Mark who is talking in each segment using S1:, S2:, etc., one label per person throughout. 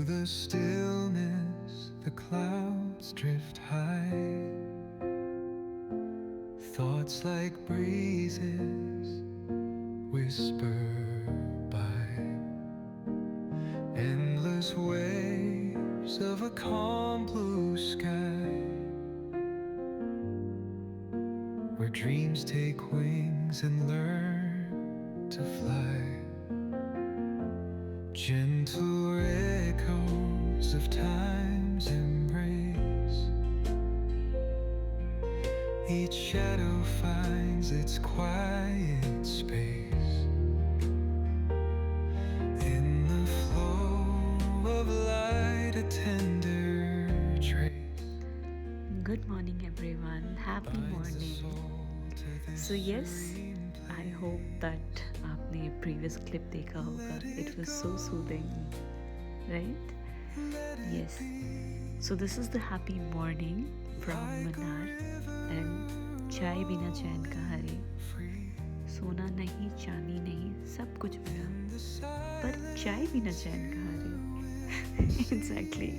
S1: the stillness, the clouds drift high. Thoughts like breezes whisper by. Endless waves of a calm blue sky, where dreams take wings and learn to fly. Gentle echoes of time's embrace. Each shadow finds its quiet space. In the flow of light, a tender trace.
S2: Good morning, everyone. Happy morning. So yes, I hope that आपने previous clip देखा होगा. It was so soothing, right? Yes. So this is the happy morning from Manar and चाय बिना चैन का हरे. सोना नहीं, चांदी नहीं, सब कुछ मिला, पर चाय बिना चैन का हरे. Exactly.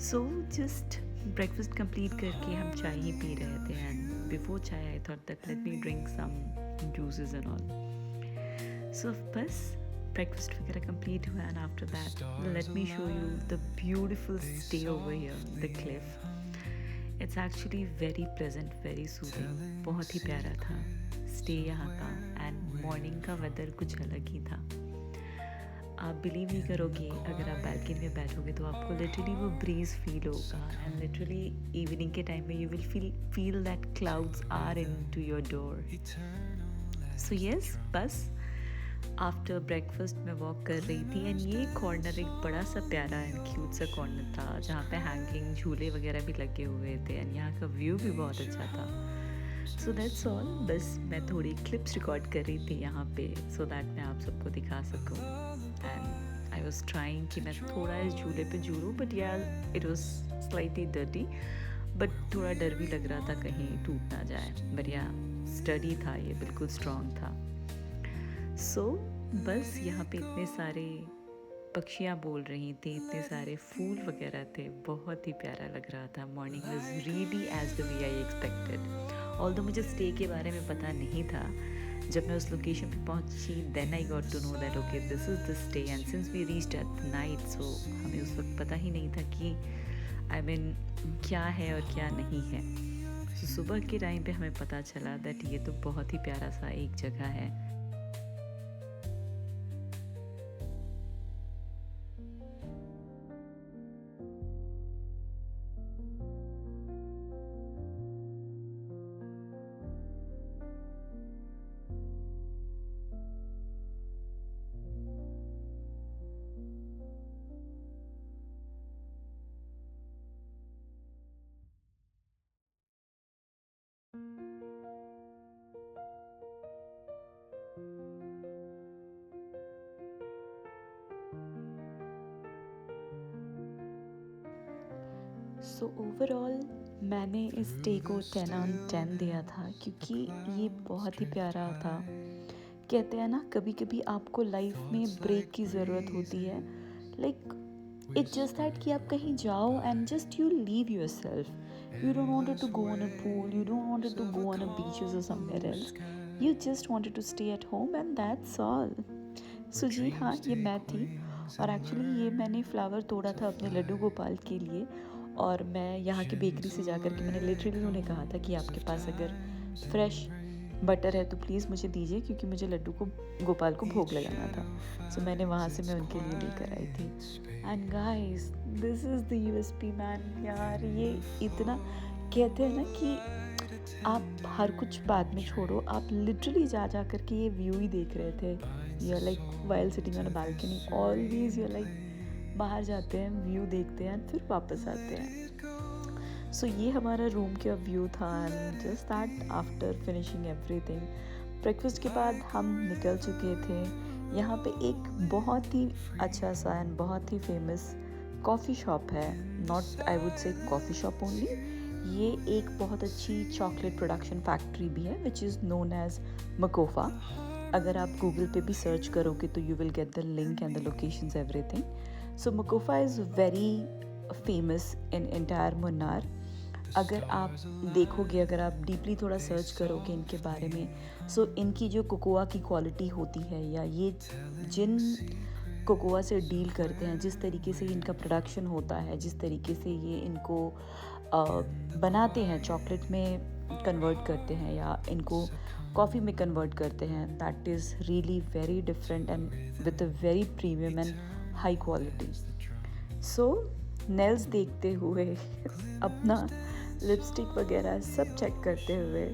S2: So just breakfast complete करके हम चाय ही पी रहे थे and before chai I thought that let me drink some juices and all. So बस breakfast वगैरह complete हुआ and after that let me show you the beautiful stay over here, the cliff. It's actually very pleasant, very soothing. बहुत ही प्यारा था stay यहाँ का and morning का weather कुछ अलग ही था. आप बिलीव नहीं करोगे, अगर आप बैल्कनी में बैठोगे तो आपको लिटरली वो ब्रीज फील होगा एंड लिटरली इवनिंग के टाइम में you will feel that clouds are into your door. So yes, बस आफ्टर ब्रेकफास्ट मैं वॉक कर रही थी एंड ये कॉर्नर एक बड़ा सा प्यारा एंड क्यूट सा कॉर्नर था जहाँ पे हैंगिंग झूले वगैरह भी लगे हुए थे एंड यहाँ का व्यू भी बहुत अच्छा था. So that's all. बस मैं थोड़ी क्लिप्स रिकॉर्ड कर रही थी यहाँ पे सो दैट मैं आप सबको दिखा सकूँ एंड आई वॉज ट्राइंग कि मैं थोड़ा इस झूले पे झूलूँ बट यार it was slightly dirty but थोड़ा डर भी लग रहा था कहीं टूट ना जाए बट या स्टडी था, ये बिल्कुल स्ट्रॉन्ग था. सो बस यहाँ पे इतने सारे पक्षियाँ बोल रही थी, इतने सारे फूल वगैरह थे, बहुत ही प्यारा लग रहा था. Morning was really as the way I expected. Although मुझे स्टे के बारे में पता नहीं था. जब मैं उस लोकेशन पे पहुंची then I got to know that okay this is the stay and since we reached at night so हमें उस वक्त पता ही नहीं था कि आई मीन क्या है और क्या नहीं है. so, सुबह के टाइम पे हमें पता चला दैट ये तो बहुत ही प्यारा सा एक जगह है. सो ओवरऑल मैंने इस डे को 10/10 दिया था क्योंकि ये बहुत ही प्यारा था. कहते हैं ना कभी कभी आपको लाइफ में ब्रेक की ज़रूरत होती है. लाइक इट्स जस्ट दैट कि आप कहीं जाओ and just you leave yourself. You don't wanted to go on a pool, you don't wanted to go on a beaches और somewhere else. You just wanted to stay at home and that's all. So जी हाँ, ये मैं थी और actually ये मैंने flower तोड़ा था अपने लड्डू गोपाल के लिए और मैं यहाँ की बेकरी से जा कर के मैंने लिटरली उन्हें कहा था कि आपके पास अगर फ्रेश बटर है तो प्लीज़ मुझे दीजिए क्योंकि मुझे लड्डू को गोपाल को भोग लगाना था. सो मैंने वहाँ से मैं उनके लिए लेकर आई थी. And guys this is the USP man. यार ये इतना कहते हैं ना कि आप हर कुछ बाद में छोड़ो, आप लिटरली जा जा करके ये व्यू ही देख रहे थे. You are like while sitting on a balcony always you are like बाहर जाते हैं, व्यू देखते हैं, फिर वापस आते हैं. सो ये हमारा रूम का व्यू था and just that after finishing everything breakfast के बाद हम निकल चुके थे. यहाँ पे एक बहुत ही अच्छा सा एंड बहुत ही फेमस कॉफ़ी शॉप है. Not I would say coffee shop only, ये एक बहुत अच्छी चॉकलेट प्रोडक्शन फैक्ट्री भी है which is known as Makofa. अगर आप गूगल पे भी सर्च करोगे तो you will get the link and the locations everything. So Makofa is very famous in entire Munnar. अगर आप देखोगे, अगर आप डीपली थोड़ा सर्च करोगे इनके बारे में, सो इनकी जो कोकोआ की क्वालिटी होती है, या ये जिन कोकोआ से डील करते हैं, जिस तरीके से इनका प्रोडक्शन होता है, जिस तरीके से ये इनको बनाते हैं, चॉकलेट में कन्वर्ट करते हैं या इनको कॉफ़ी में कन्वर्ट करते हैं, that is really very different and with a very premium and high quality. So nails देखते हुए अपना लिपस्टिक वगैरह सब चेक करते हुए,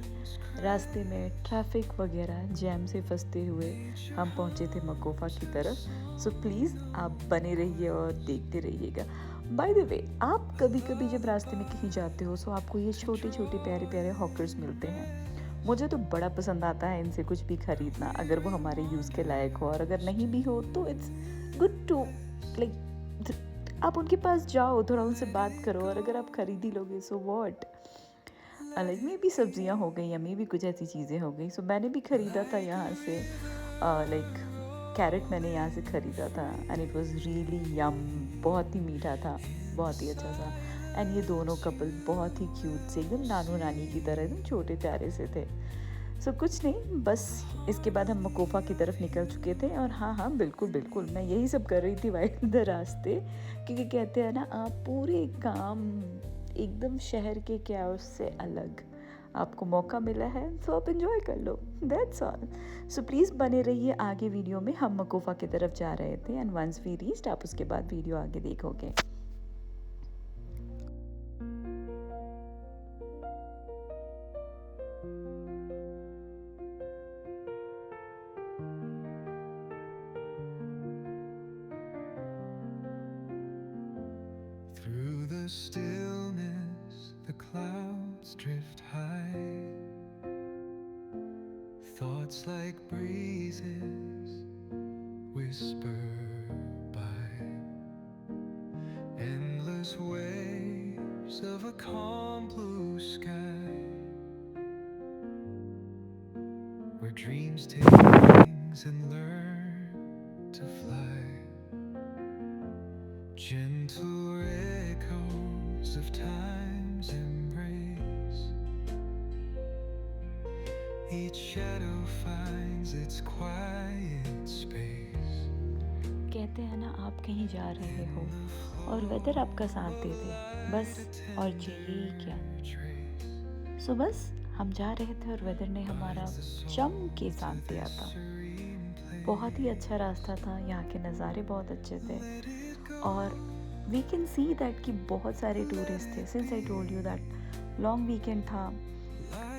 S2: रास्ते में ट्रैफिक वगैरह जैम से फंसते हुए हम पहुँचे थे मकोफा की तरफ. सो प्लीज़ आप बने रहिए और देखते रहिएगा. बाय द वे, आप कभी कभी जब रास्ते में कहीं जाते हो, सो आपको ये छोटे छोटे प्यारे प्यारे हॉकर्स मिलते हैं. मुझे तो बड़ा पसंद आता है इनसे कुछ भी ख़रीदना, अगर वो हमारे यूज़ के लायक हो, और अगर नहीं भी हो तो इट्स गुड टू लाइक, आप उनके पास जाओ, थोड़ा उनसे बात करो, और अगर आप खरीद ही लोगे सो व्हाट. लाइक मे भी सब्जियां हो गई, या मे भी कुछ ऐसी चीज़ें हो गई. सो मैंने भी ख़रीदा था यहाँ से, लाइक कैरेट मैंने यहाँ से ख़रीदा था, एंड इट वाज रियली यम. बहुत ही मीठा था, बहुत ही अच्छा था. एंड ये दोनों कपल बहुत ही क्यूट से, एकदम नानू नानी की तरह, एकदम छोटे प्यारे से थे. सो कुछ नहीं, बस इसके बाद हम मकोफा की तरफ निकल चुके थे. और हाँ, बिल्कुल बिल्कुल मैं यही सब कर रही थी वाइल द रास्ते, क्योंकि कहते हैं ना, आप पूरे काम एकदम शहर के कैओस से अलग, आपको मौका मिला है तो आप एंजॉय कर लो, दैट्स ऑल. सो प्लीज़ बने रहिए आगे वीडियो में. हम मकोफा की तरफ जा रहे थे, एंड वंस वी रीच्ड, आप उसके बाद वीडियो आगे देखोगे.
S1: Through the stillness, the clouds drift high. Thoughts like breezes whisper by. Endless waves of a calm blue sky, where dreams take wings and learn to fly. Gentle echoes of time's embrace. Each shadow finds its quiet space.
S2: कहते हैं ना, आप कहीं जा रहे हो और weather आपका साथ दे दे, बस और चाहिए ही क्या. सो बस हम जा रहे थे और वेदर ने हमारा चम के साथ दिया था. बहुत ही अच्छा रास्ता था, यहाँ के नज़ारे बहुत अच्छे थे, और वी कैन सी दैट कि बहुत सारे टूरिस्ट थे. Since I told you that long weekend था,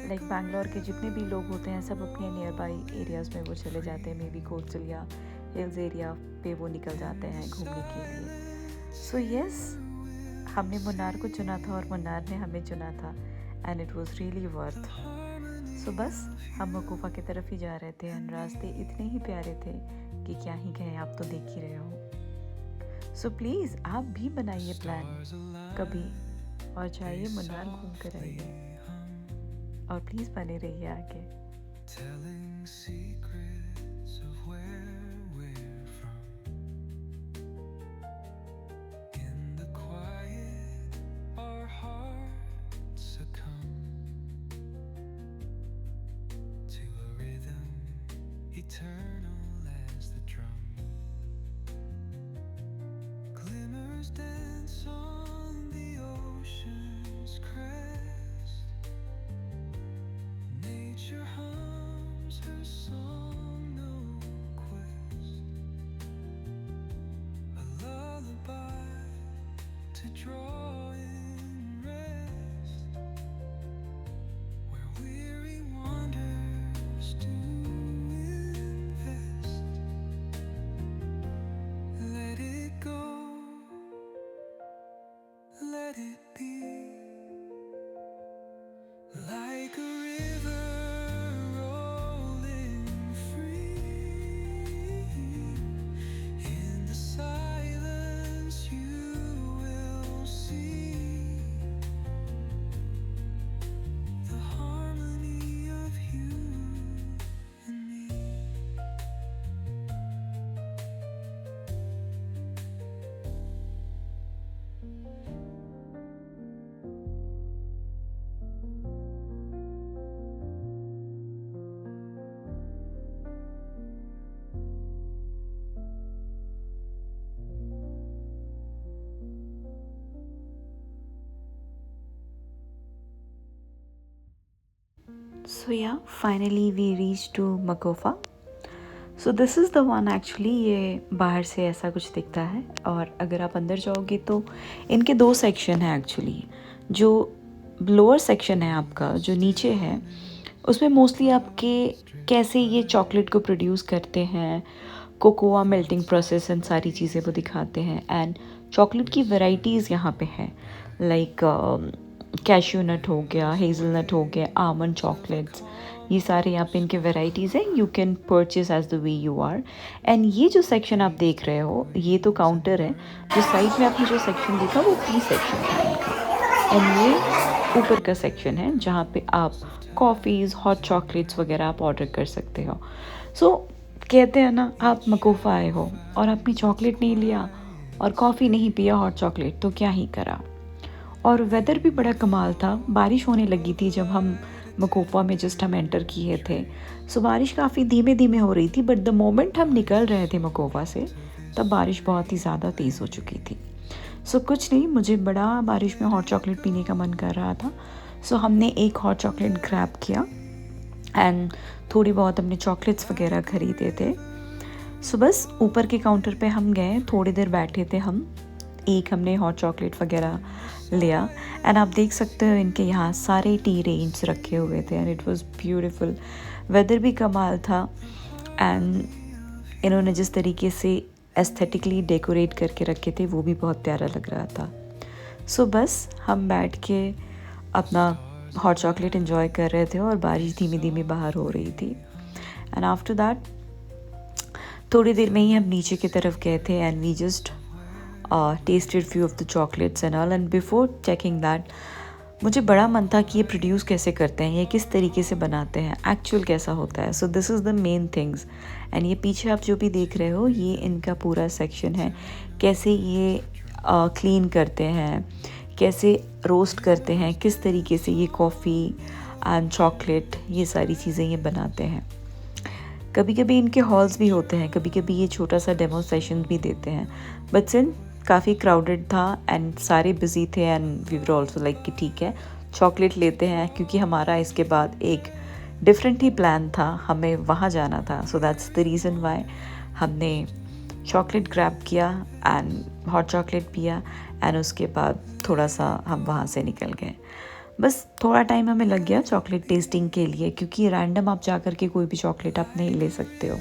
S2: लाइक बैंगलोर के जितने भी लोग होते हैं सब अपने नियर बाई एरियाज़ में वो चले जाते हैं, मे बी कोस्टल या हिल्स एरिया पे वो निकल जाते हैं घूमने के लिए. सो यस, हमने मुन्नार को चुना था और मुन्नार ने हमें चुना था, and it was really worth. So बस हम मकोफा की तरफ ही जा रहे थे, एंड रास्ते इतने ही प्यारे थे कि क्या ही कहें, आप तो देख ही रहे हो. सो प्लीज़ आप भी बनाइए प्लान कभी, और जाइए मुन्नार घूम कर आइए, और प्लीज़ बने रहिए आगे.
S1: Telling secrets of where we're from. In the quiet, our hearts succumb to a rhythm eternal as the drum. Glimmers dance on the ocean's crest. Nature hums her song, no quest. A lullaby to draw in rest, where weary wanderers do invest. Let it go,
S2: So yeah, finally we reached to Makofa. So this is the one actually, ये बाहर से ऐसा कुछ दिखता है, और अगर आप अंदर जाओगे तो इनके दो सेक्शन हैं एक्चुअली. जो लोअर सेक्शन है आपका, जो नीचे है, उसमें मोस्टली आपके कैसे ये चॉकलेट को प्रोड्यूस करते हैं, कोकोआ मेल्टिंग प्रोसेस एंड सारी चीज़ें वो दिखाते हैं. एंड चॉकलेट की वैरायटीज़ यहाँ पे हैं, लाइक कैश्यू नट हो गया, हेज़लनट हो गया, आमंड चॉकलेट्स, ये सारे यहाँ पे इनके वैरायटीज़ हैं. You can purchase as the way you are. And ये जो सेक्शन आप देख रहे हो, ये तो काउंटर है. जो साइड में आपने जो सेक्शन देखा वो टी सेक्शन था इनका. एंड ये ऊपर का सेक्शन है जहाँ पे आप कॉफ़ीज़, हॉट चॉकलेट्स वगैरह आप ऑर्डर कर सकते हो. सो कहते हैं ना, आप मकोफा आए हो और आपने चॉकलेट नहीं लिया और कॉफ़ी नहीं पिया, हॉट चॉकलेट, तो क्या ही करा. और वेदर भी बड़ा कमाल था. बारिश होने लगी थी जब हम मकोफा में जस्ट हम एंटर किए थे. सो बारिश काफ़ी धीमे धीमे हो रही थी, बट द मोमेंट हम निकल रहे थे मकोफा से, तब बारिश बहुत ही ज़्यादा तेज़ हो चुकी थी. सो कुछ नहीं, मुझे बड़ा बारिश में हॉट चॉकलेट पीने का मन कर रहा था. सो हमने एक हॉट चॉकलेट ग्रैब किया एंड थोड़ी बहुत हमने चॉकलेट्स वगैरह ख़रीदे थे. सो बस ऊपर के काउंटर पे हम गए, थोड़ी देर बैठे थे हम, एक हमने हॉट चॉकलेट वगैरह लिया. एंड आप देख सकते हो इनके यहाँ सारे टी रेंज रखे हुए थे and it was beautiful. Weather भी कमाल था एंड इन्होंने जिस तरीके से एस्थेटिकली डेकोरेट करके रखे थे वो भी बहुत प्यारा लग रहा था. सो बस हम बैठ के अपना हॉट चॉकलेट एंजॉय कर रहे थे और बारिश धीमी धीमी बाहर हो रही थी. एंड आफ्टर दैट थोड़ी देर में ही हम नीचे की तरफ गए थे and we just tasted few of the chocolates and all. And before checking that मुझे बड़ा मन था कि ये प्रोड्यूस कैसे करते हैं, ये किस तरीके से बनाते हैं, एक्चुअल कैसा होता है. So this is the main things. And ये पीछे आप जो भी देख रहे हो, ये इनका पूरा सेक्शन है, कैसे ये क्लीन करते हैं, कैसे रोस्ट करते हैं, किस तरीके से ये कॉफ़ी एंड चॉकलेट, ये सारी चीज़ें ये बनाते हैं. कभी कभी इनके हॉल्स भी होते हैं, कभी कभी ये छोटा सा डेमो सेशन भी देते हैं. बट सिंस काफ़ी क्राउडेड था एंड सारे बिजी थे and we were also like कि ठीक है चॉकलेट लेते हैं, क्योंकि हमारा इसके बाद एक डिफरेंट ही प्लान था, हमें वहाँ जाना था. सो दैट्स द रीज़न वाई हमने चॉकलेट ग्रैब किया एंड हॉट चॉकलेट पिया एंड उसके बाद थोड़ा सा हम वहाँ से निकल गए. बस थोड़ा टाइम हमें लग गया चॉकलेट टेस्टिंग के लिए, क्योंकि रैंडम आप जा कर के कोई भी चॉकलेट आप नहीं ले सकते हो,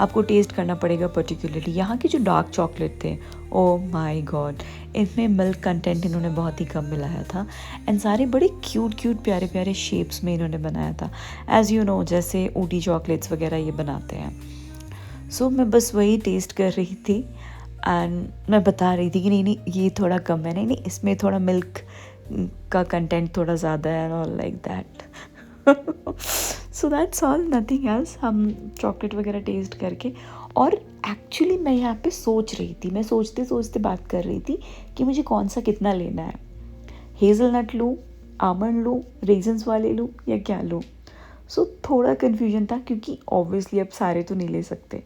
S2: आपको टेस्ट करना पड़ेगा पर्टिकुलरली. यहाँ की जो डार्क चॉकलेट थे, ओ माय गॉड, इनमें मिल्क कंटेंट इन्होंने बहुत ही कम मिलाया था एंड सारे बड़े क्यूट क्यूट प्यारे प्यारे शेप्स में इन्होंने बनाया था, एज़ यू नो जैसे ऊटी चॉकलेट्स वगैरह ये बनाते हैं. सो मैं बस वही टेस्ट कर रही थी एंड मैं बता रही थी कि नहीं नहीं ये थोड़ा कम है, नहीं नहीं इसमें थोड़ा मिल्क का कंटेंट थोड़ा ज़्यादा है, all like that. So that's all, nothing else. हम चॉकलेट वगैरह टेस्ट करके, और एक्चुअली मैं यहाँ पे सोच रही थी, मैं सोचते सोचते बात कर रही थी कि मुझे कौन सा कितना लेना है, हेज़लनट लूँ, आमंड लूँ, रेजन्स वाले लूँ या क्या लूँ. सो थोड़ा कन्फ्यूजन था, क्योंकि ऑब्वियसली अब सारे तो नहीं ले सकते.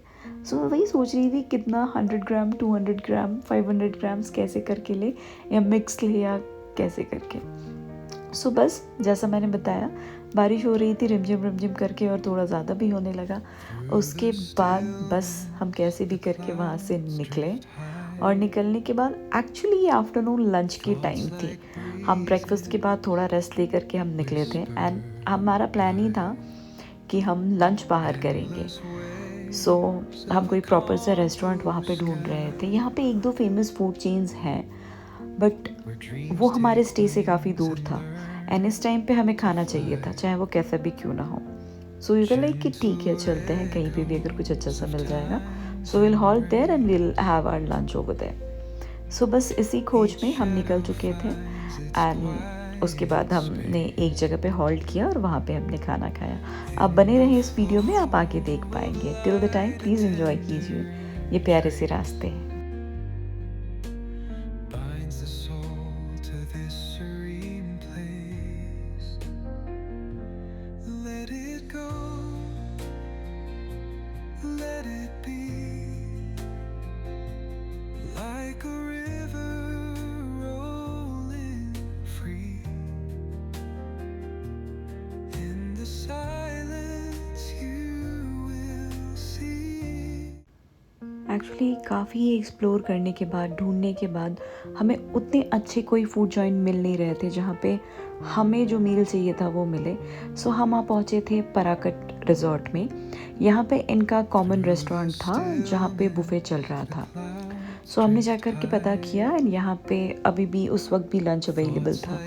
S2: सो मैं वही सोच रही थी कितना 100 ग्राम, 200 ग्राम, 500 ग्राम्स कैसे करके ले, या मिक्स ले या कैसे करके. सो बस जैसा मैंने बताया, बारिश हो रही थी रिमझिम करके और थोड़ा ज़्यादा भी होने लगा. उसके बाद बस हम कैसे भी करके वहाँ से निकले, और निकलने के बाद एक्चुअली ये आफ्टरनून लंच की टाइम थी. हम ब्रेकफास्ट के बाद थोड़ा रेस्ट ले करके हम निकले थे एंड हमारा प्लान ही था कि हम लंच बाहर करेंगे. सो हम कोई प्रॉपर सा रेस्टोरेंट वहाँ पे ढूंढ रहे थे. यहाँ पे एक दो फेमस फूड चेन्स हैं, बट वो हमारे स्टे से काफ़ी दूर था एंड इस टाइम पे हमें खाना चाहिए था, चाहे वो कैसा भी क्यों ना हो. सो यू वर लाइक कि ठीक है चलते हैं कहीं पे भी अगर कुछ अच्छा सा मिल जाएगा. So will halt there and will have our lunch over there. So बस इसी खोज में हम निकल चुके थे एंड उसके बाद हमने एक जगह पे हॉल्ट किया और वहाँ पे हमने खाना खाया. आप बने रहें इस वीडियो में, आप आगे देख पाएंगे. Till the time please enjoy कीजिए ये प्यारे से रास्ते हैं.
S1: binds the soul to this serene place. Let it go, let it be, like a river rolling free in the silence
S2: actually काफ़ी एक्सप्लोर करने के बाद, ढूंढने के बाद हमें उतने अच्छे कोई फूड जॉइंट मिल नहीं रहे थे जहाँ पे हमें जो मील चाहिए था वो मिले। सो हम वहाँ पहुँचे थे पराकट रिजॉर्ट में। यहाँ पे इनका कॉमन रेस्टोरेंट था जहाँ पे बुफे चल रहा था। सो हमने जा कर के पता किया एंड यहाँ पे अभी भी उस वक्त भी लंच अवेलेबल था।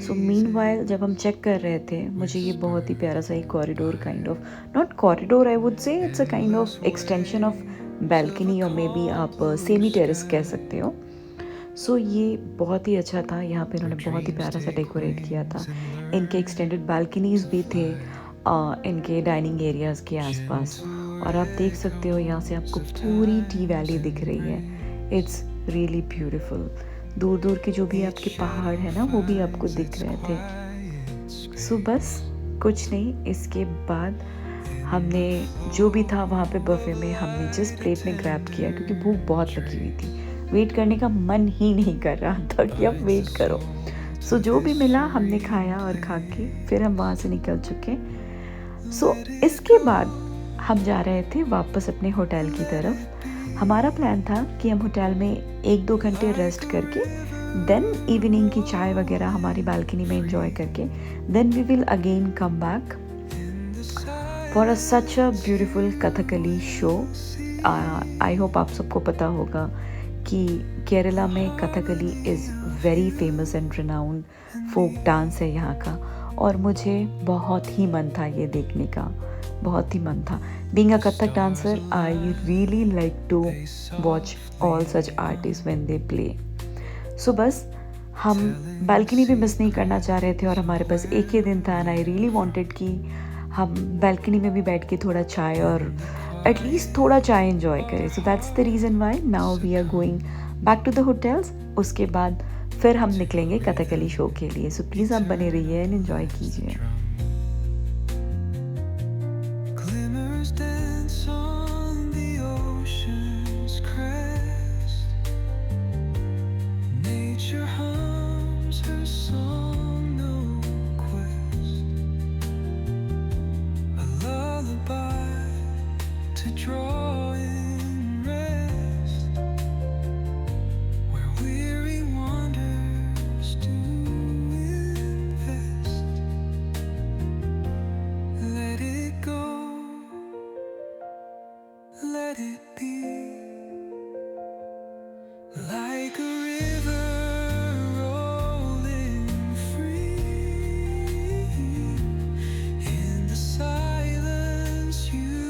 S2: सो मीनवाइल जब हम चेक कर रहे थे, मुझे ये बहुत ही प्यारा सा एक corridor kind of, not corridor I would से, it's a kind of extension of balcony और मे बी आप सेमी टेरेस कह सकते हो। सो ये बहुत ही अच्छा था। यहाँ पे इन्होंने बहुत ही प्यारा सा डेकोरेट किया था। इनके एक्सटेंडेड बालकनीज भी थे इनके डाइनिंग एरियाज़ के आसपास, और आप देख सकते हो यहाँ से आपको पूरी टी वैली दिख रही है। It's really beautiful. दूर दूर के जो भी आपके पहाड़ है ना, वो भी आपको दिख रहे थे। सो बस कुछ नहीं, इसके बाद हमने जो भी था वहाँ पे बफे में हमने जिस प्लेट में ग्रैब किया, क्योंकि भूख बहुत लगी हुई थी, वेट करने का मन ही नहीं कर रहा था कि अब वेट करो। सो जो भी मिला हमने खाया और खा के फिर हम वहाँ से निकल चुके। सो इसके बाद हम जा रहे थे वापस अपने होटल की तरफ। हमारा प्लान था कि हम होटल में 1-2 घंटे रेस्ट करके देन इवनिंग की चाय वगैरह हमारी बालकनी में एंजॉय करके then we will again come back for such a beautiful Kathakali show. I hope आप सबको पता होगा कि केरला में Kathakali is very famous and renowned folk dance है यहाँ का, और मुझे बहुत ही मन था ये देखने का, बहुत ही मन था। Being a Kathak dancer I really like to watch all such artist when they play. So बस हम बालकनी भी मिस नहीं करना चाह रहे थे, और हमारे पास एक ही दिन था एंड आई रियली वांटेड कि हम बालकनी में भी बैठ के थोड़ा चाय और एटलीस्ट थोड़ा चाय एंजॉय करें। So that's the reason why now we are going back to the hotels. उसके बाद फिर हम निकलेंगे कथकली शो के लिए। सो प्लीज़ आप बने रहिए एंड एंजॉय कीजिए।
S1: Glimmers dance on the ocean's crest. Nature hums her song, no quest. A lullaby to draw in rest, where weary wanderers do invest. Let it go, let it be, like a river rolling free. In the silence you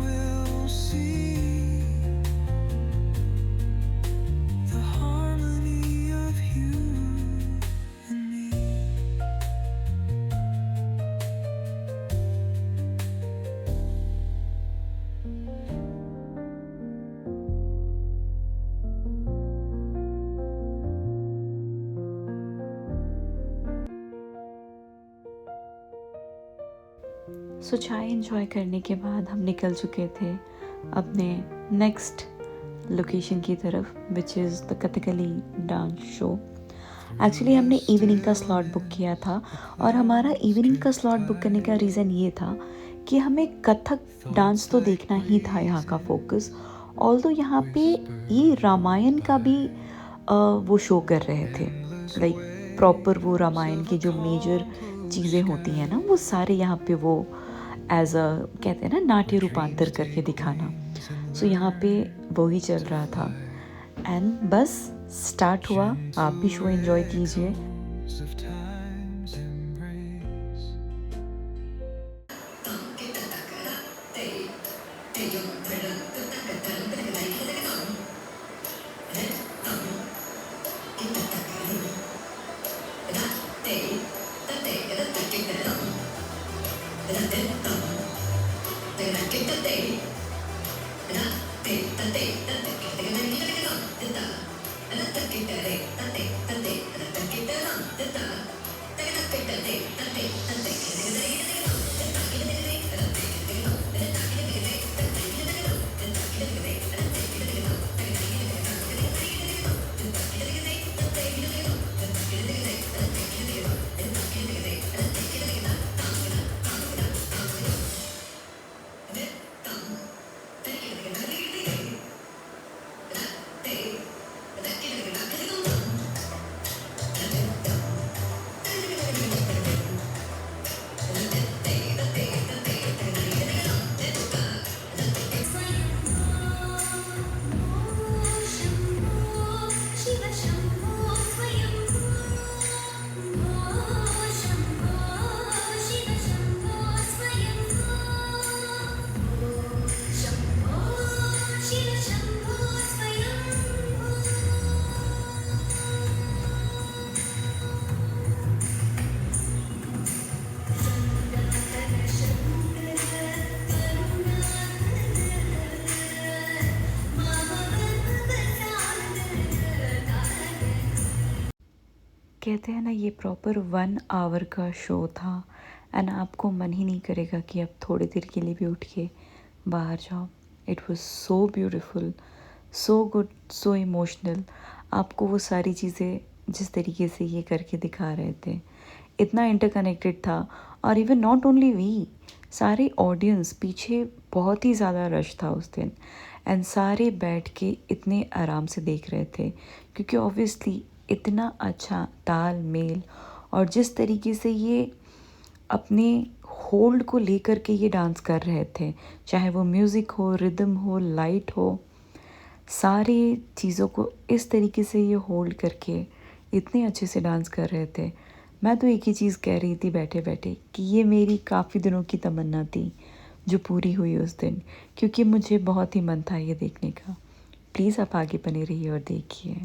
S1: will see the harmony of you and me.
S2: सो चाय enjoy करने के बाद हम निकल चुके थे अपने next location की तरफ, which is the Kathakali dance show. Actually हमने इवनिंग का स्लॉट बुक किया था, और हमारा इवनिंग का स्लॉट बुक करने का रीज़न ये था कि हमें कथक डांस तो देखना ही था यहाँ का फोकस। ऑल्दो यहाँ पे ये रामायण का भी वो शो कर रहे थे, लाइक प्रॉपर वो रामायण की जो मेजर चीज़ें होती हैं ना, वो सारे यहाँ पे वो एज अ कहते हैं ना नाट्य रूपांतर करके दिखाना। सो यहाँ पे वो ही चल रहा था एंड बस स्टार्ट हुआ। आप भी शो एंजॉय कीजिए।
S1: Of time's embrace.
S2: कहते हैं ना, ये प्रॉपर 1 आवर का शो था एंड आपको मन ही नहीं करेगा कि आप थोड़ी देर के लिए भी उठ के बाहर जाओ। It was so beautiful, so good, so emotional. आपको वो सारी चीज़ें जिस तरीके से ये करके दिखा रहे थे, इतना इंटरकनेक्टेड था। और इवन नॉट ओनली वी, सारे ऑडियंस, पीछे बहुत ही ज़्यादा रश था उस दिन एंड सारे बैठ के इतने आराम से देख रहे थे, क्योंकि ऑब्वियसली इतना अच्छा ताल मेल और जिस तरीके से ये अपने होल्ड को लेकर के ये डांस कर रहे थे, चाहे वो म्यूज़िक हो, रिदम हो, लाइट हो, सारी चीज़ों को इस तरीके से ये होल्ड करके इतने अच्छे से डांस कर रहे थे। मैं तो एक ही चीज़ कह रही थी बैठे बैठे कि ये मेरी काफ़ी दिनों की तमन्ना थी जो पूरी हुई उस दिन, क्योंकि मुझे बहुत ही मन था ये देखने का। प्लीज़ आप आगे बने रहिए और देखिए।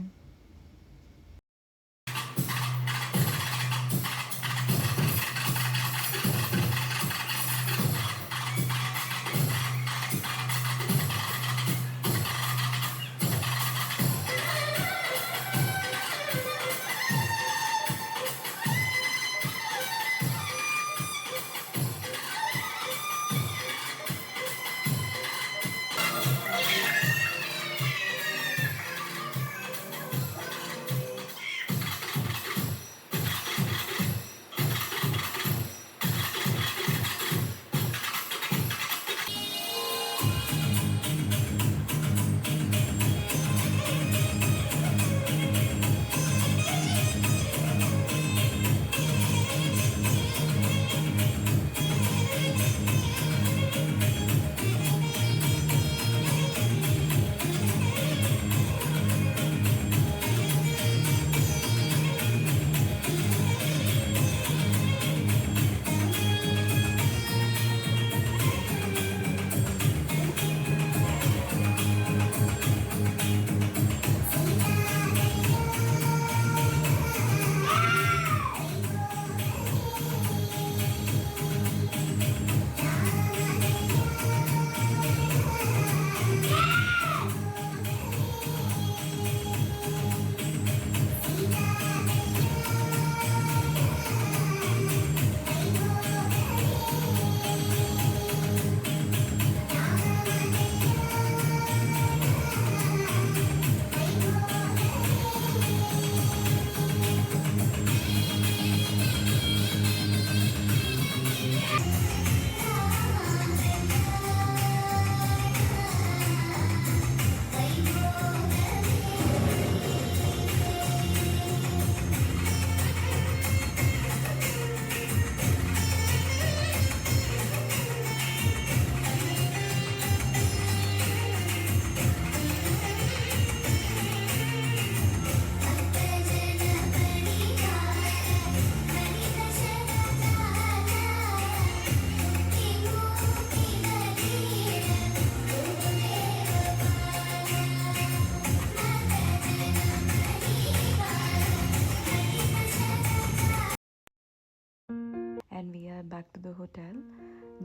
S2: And we are back to the hotel.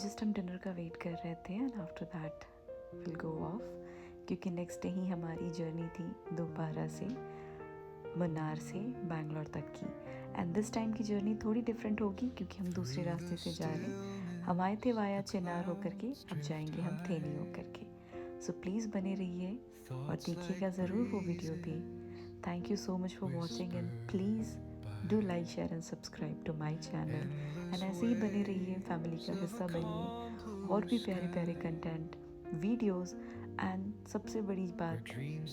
S2: Just हम डिनर का वेट कर रहे थे and after that will go off, क्योंकि नेक्स्ट डे ही हमारी जर्नी थी दोबारा से मन्नार से बैंगलोर तक की। एंड दिस टाइम की जर्नी थोड़ी डिफरेंट होगी क्योंकि हम दूसरे रास्ते से जा रहे हैं। हम आए थे वाया चिनार होकर के, अब जाएंगे हम थेनी होकर के। सो प्लीज़ बने रहिए और देखिएगा ज़रूर वो वीडियो भी। Thank you so much for watching and please do like share and subscribe to my channel. And ऐसे ही बने रहिए, फैमिली का हिस्सा बनिए और भी प्यारे प्यारे कंटेंट, वीडियोस एंड सबसे बड़ी बात,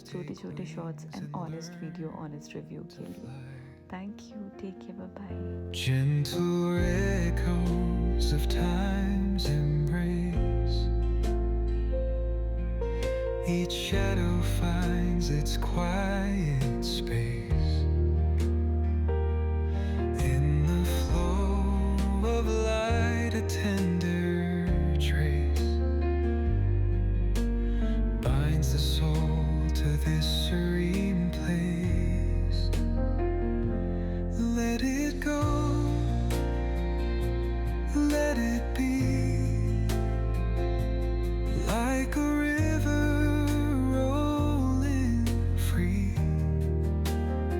S2: छोटे छोटे shorts and honest video, honest review के लिए। Thank you, take care, bye bye.
S1: Gentle echoes of time's embrace. Each shadow finds its quiet space in the flow of light. A tender trace binds the soul to this serene place. Let it go, let it be.